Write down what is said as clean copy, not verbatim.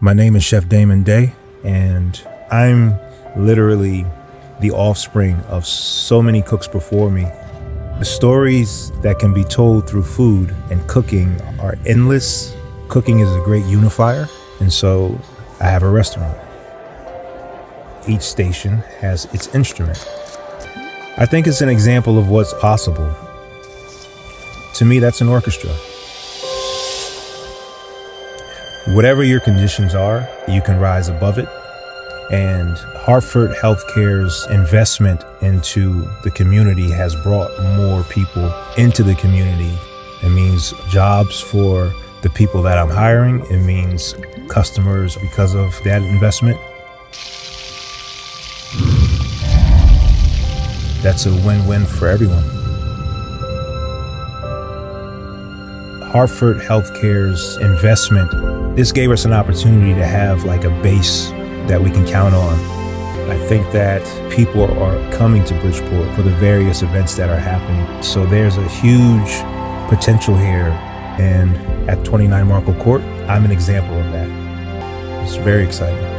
My name is Chef Damon Day, and I'm literally the offspring of so many cooks before me. The stories that can be told through food and cooking are endless. Cooking is a great unifier, and so I have a restaurant. Each station has its instrument. I think it's an example of what's possible. To me, that's an orchestra. Whatever your conditions are, you can rise above it. And Hartford Healthcare's investment into the community has brought more people into the community. It means jobs for the people that I'm hiring. It means customers because of that investment. That's a win-win for everyone. Hartford Healthcare's investment, this gave us an opportunity to have like a base that we can count on. I think that people are coming to Bridgeport for the various events that are happening. So there's a huge potential here. And at 29 Markle Court, I'm an example of that. It's very exciting.